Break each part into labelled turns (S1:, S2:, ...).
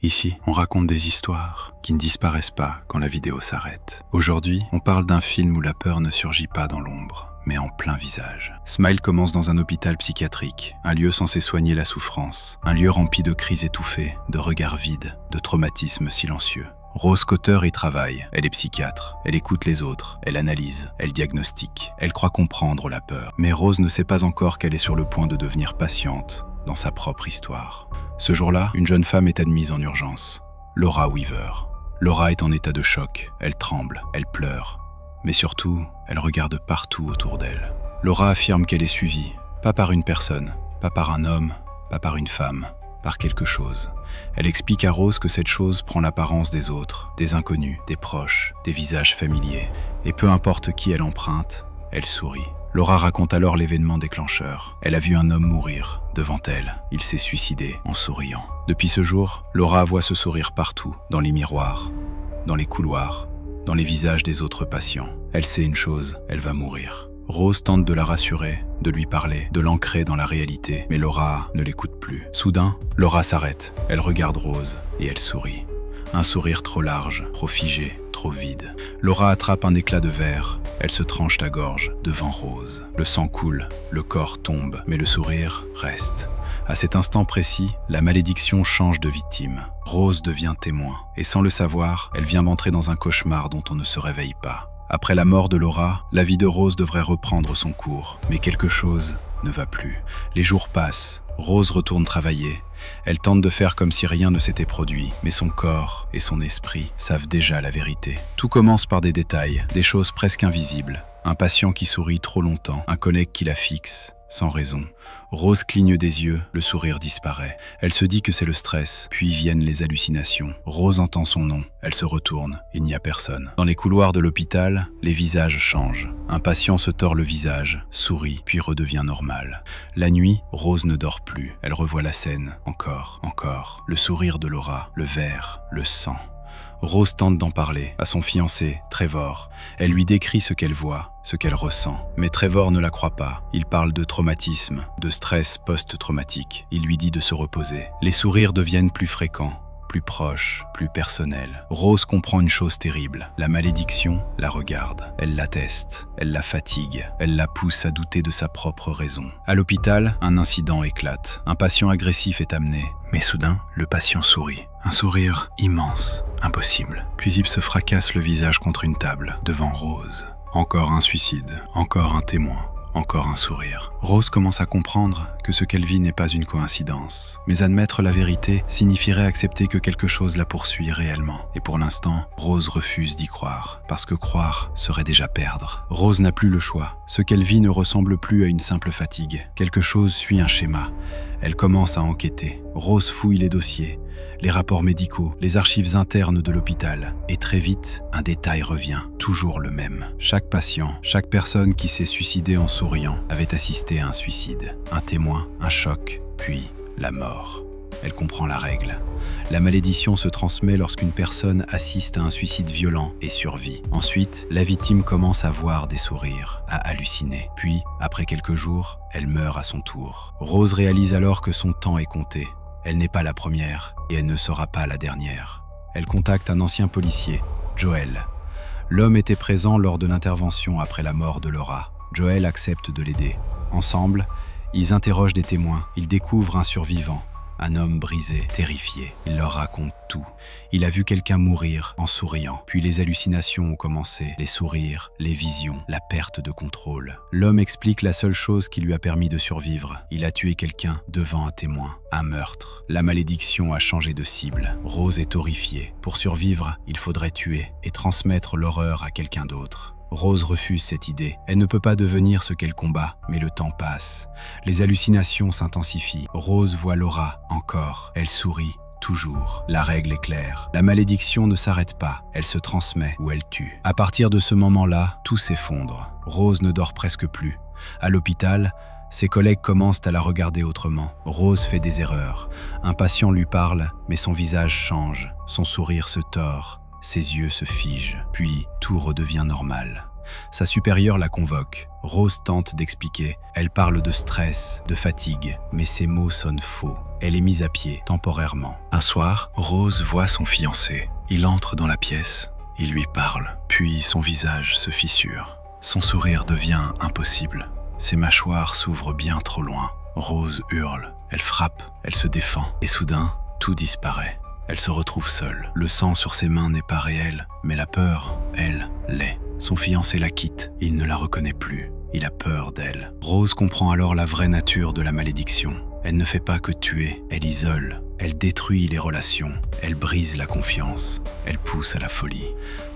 S1: Ici, on raconte des histoires qui ne disparaissent pas quand la vidéo s'arrête. Aujourd'hui, on parle d'un film où la peur ne surgit pas dans l'ombre, mais en plein visage. Smile commence dans un hôpital psychiatrique, un lieu censé soigner la souffrance, un lieu rempli de cris étouffés, de regards vides, de traumatismes silencieux. Rose Cotter y travaille, elle est psychiatre, elle écoute les autres, elle analyse, elle diagnostique, elle croit comprendre la peur. Mais Rose ne sait pas encore qu'elle est sur le point de devenir patiente dans sa propre histoire. Ce jour-là, une jeune femme est admise en urgence, Laura Weaver. Laura est en état de choc, elle tremble, elle pleure, mais surtout, elle regarde partout autour d'elle. Laura affirme qu'elle est suivie, pas par une personne, pas par un homme, pas par une femme, par quelque chose. Elle explique à Rose que cette chose prend l'apparence des autres, des inconnus, des proches, des visages familiers, et peu importe qui elle emprunte, elle sourit. Laura raconte alors l'événement déclencheur. Elle a vu un homme mourir devant elle. Il s'est suicidé en souriant. Depuis ce jour, Laura voit ce sourire partout, dans les miroirs, dans les couloirs, dans les visages des autres patients. Elle sait une chose, elle va mourir. Rose tente de la rassurer, de lui parler, de l'ancrer dans la réalité, mais Laura ne l'écoute plus. Soudain, Laura s'arrête. Elle regarde Rose et elle sourit. Un sourire trop large, trop figé, trop vide. Laura attrape un éclat de verre. Elle se tranche la gorge devant Rose. Le sang coule, le corps tombe, mais le sourire reste. À cet instant précis, la malédiction change de victime. Rose devient témoin. Et sans le savoir, elle vient d'entrer dans un cauchemar dont on ne se réveille pas. Après la mort de Laura, la vie de Rose devrait reprendre son cours. Mais quelque chose ne va plus. Les jours passent. Rose retourne travailler. Elle tente de faire comme si rien ne s'était produit, mais son corps et son esprit savent déjà la vérité. Tout commence par des détails, des choses presque invisibles. Un patient qui sourit trop longtemps, un collègue qui la fixe, sans raison. Rose cligne des yeux, le sourire disparaît. Elle se dit que c'est le stress, puis viennent les hallucinations. Rose entend son nom, elle se retourne, il n'y a personne. Dans les couloirs de l'hôpital, les visages changent. Un patient se tord le visage, sourit, puis redevient normal. La nuit, Rose ne dort plus. Elle revoit la scène, encore. Le sourire de Laura, le verre, le sang. Rose tente d'en parler à son fiancé, Trevor. Elle lui décrit ce qu'elle voit, ce qu'elle ressent. Mais Trevor ne la croit pas. Il parle de traumatisme, de stress post-traumatique. Il lui dit de se reposer. Les sourires deviennent plus fréquents, plus proches, plus personnels. Rose comprend une chose terrible. La malédiction la regarde. Elle l'atteste, elle la fatigue, elle la pousse à douter de sa propre raison. À l'hôpital, un incident éclate. Un patient agressif est amené. Mais soudain, le patient sourit. Un sourire immense, impossible. Puis il se fracasse le visage contre une table, devant Rose. Encore un suicide, encore un témoin, encore un sourire. Rose commence à comprendre que ce qu'elle vit n'est pas une coïncidence. Mais admettre la vérité signifierait accepter que quelque chose la poursuit réellement. Et pour l'instant, Rose refuse d'y croire, parce que croire serait déjà perdre. Rose n'a plus le choix. Ce qu'elle vit ne ressemble plus à une simple fatigue. Quelque chose suit un schéma. Elle commence à enquêter. Rose fouille les dossiers, les rapports médicaux, les archives internes de l'hôpital. Et très vite, un détail revient, toujours le même. Chaque patient, chaque personne qui s'est suicidée en souriant avait assisté à un suicide. Un témoin, un choc, puis la mort. Elle comprend la règle. La malédiction se transmet lorsqu'une personne assiste à un suicide violent et survit. Ensuite, la victime commence à voir des sourires, à halluciner. Puis, après quelques jours, elle meurt à son tour. Rose réalise alors que son temps est compté. Elle n'est pas la première et elle ne sera pas la dernière. Elle contacte un ancien policier, Joel. L'homme était présent lors de l'intervention après la mort de Laura. Joel accepte de l'aider. Ensemble, ils interrogent des témoins. Ils découvrent un survivant. Un homme brisé, terrifié. Il leur raconte tout. Il a vu quelqu'un mourir en souriant. Puis les hallucinations ont commencé. Les sourires, les visions, la perte de contrôle. L'homme explique la seule chose qui lui a permis de survivre. Il a tué quelqu'un devant un témoin. Un meurtre. La malédiction a changé de cible. Rose est horrifiée. Pour survivre, il faudrait tuer et transmettre l'horreur à quelqu'un d'autre. Rose refuse cette idée. Elle ne peut pas devenir ce qu'elle combat, mais le temps passe. Les hallucinations s'intensifient. Rose voit Laura, encore. Elle sourit, toujours. La règle est claire. La malédiction ne s'arrête pas. Elle se transmet ou elle tue. À partir de ce moment-là, tout s'effondre. Rose ne dort presque plus. À l'hôpital, ses collègues commencent à la regarder autrement. Rose fait des erreurs. Un patient lui parle, mais son visage change. Son sourire se tord. Ses yeux se figent, puis tout redevient normal. Sa supérieure la convoque. Rose tente d'expliquer. Elle parle de stress, de fatigue, mais ses mots sonnent faux. Elle est mise à pied, temporairement. Un soir, Rose voit son fiancé. Il entre dans la pièce, il lui parle, puis son visage se fissure. Son sourire devient impossible. Ses mâchoires s'ouvrent bien trop loin. Rose hurle, elle frappe, elle se défend, et soudain, tout disparaît. Elle se retrouve seule. Le sang sur ses mains n'est pas réel, mais la peur, elle, l'est. Son fiancé la quitte, il ne la reconnaît plus. Il a peur d'elle. Rose comprend alors la vraie nature de la malédiction. Elle ne fait pas que tuer, elle isole, elle détruit les relations, elle brise la confiance, elle pousse à la folie.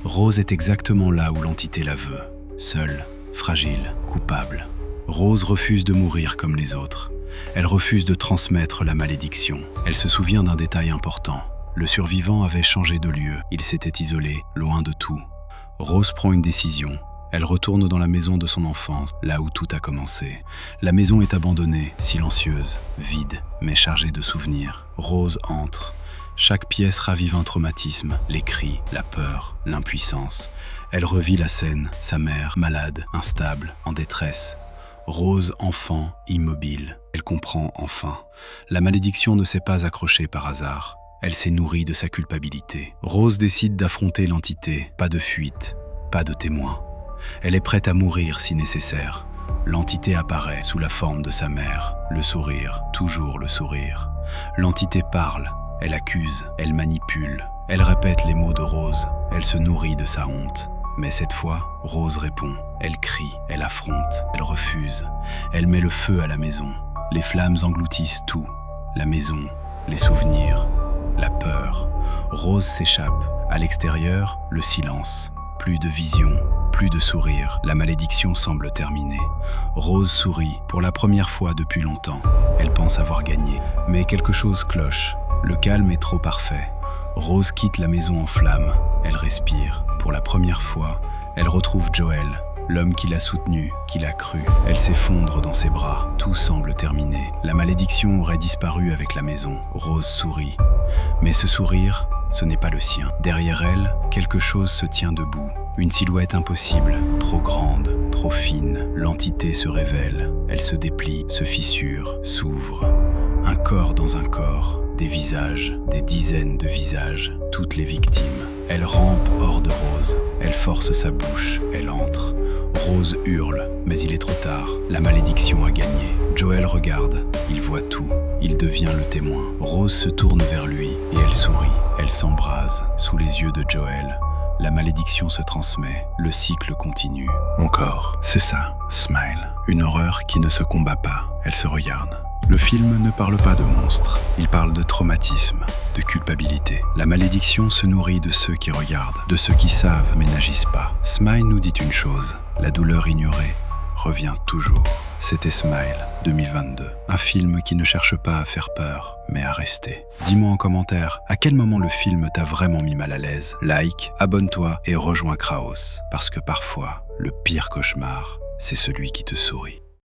S1: Rose est exactement là où l'entité la veut, seule, fragile, coupable. Rose refuse de mourir comme les autres. Elle refuse de transmettre la malédiction. Elle se souvient d'un détail important. Le survivant avait changé de lieu, il s'était isolé, loin de tout. Rose prend une décision. Elle retourne dans la maison de son enfance, là où tout a commencé. La maison est abandonnée, silencieuse, vide, mais chargée de souvenirs. Rose entre. Chaque pièce ravive un traumatisme, les cris, la peur, l'impuissance. Elle revit la scène, sa mère, malade, instable, en détresse. Rose, enfant, immobile. Elle comprend enfin. La malédiction ne s'est pas accrochée par hasard. Elle s'est nourrie de sa culpabilité. Rose décide d'affronter l'entité, pas de fuite, pas de témoin. Elle est prête à mourir si nécessaire. L'entité apparaît sous la forme de sa mère. Le sourire, toujours le sourire. L'entité parle, elle accuse, elle manipule. Elle répète les mots de Rose. Elle se nourrit de sa honte. Mais cette fois, Rose répond. Elle crie, elle affronte, elle refuse. Elle met le feu à la maison. Les flammes engloutissent tout. La maison, les souvenirs, la peur. Rose s'échappe. À l'extérieur, le silence. Plus de vision. Plus de sourire, la malédiction semble terminée. Rose sourit, pour la première fois depuis longtemps. Elle pense avoir gagné. Mais quelque chose cloche. Le calme est trop parfait. Rose quitte la maison en flammes. Elle respire. Pour la première fois, elle retrouve Joel, l'homme qui l'a soutenue, qui l'a cru. Elle s'effondre dans ses bras. Tout semble terminé. La malédiction aurait disparu avec la maison. Rose sourit. Mais ce sourire, ce n'est pas le sien. Derrière elle, quelque chose se tient debout. Une silhouette impossible, trop grande, trop fine. L'entité se révèle. Elle se déplie, se fissure, s'ouvre. Un corps dans un corps. Des visages, des dizaines de visages. Toutes les victimes. Elle rampe hors de Rose. Elle force sa bouche. Elle entre. Rose hurle, mais il est trop tard. La malédiction a gagné. Joel regarde. Il voit tout. Il devient le témoin. Rose se tourne vers lui et elle sourit. Elle s'embrase sous les yeux de Joel. La malédiction se transmet, le cycle continue. Encore, c'est ça, Smile. Une horreur qui ne se combat pas, elle se regarde. Le film ne parle pas de monstres, il parle de traumatisme, de culpabilité. La malédiction se nourrit de ceux qui regardent, de ceux qui savent mais n'agissent pas. Smile nous dit une chose, la douleur ignorée revient toujours. C'était Smile, 2022. Un film qui ne cherche pas à faire peur, mais à rester. Dis-moi en commentaire, à quel moment le film t'a vraiment mis mal à l'aise? Like, abonne-toi et rejoins Kraos. Parce que parfois, le pire cauchemar, c'est celui qui te sourit.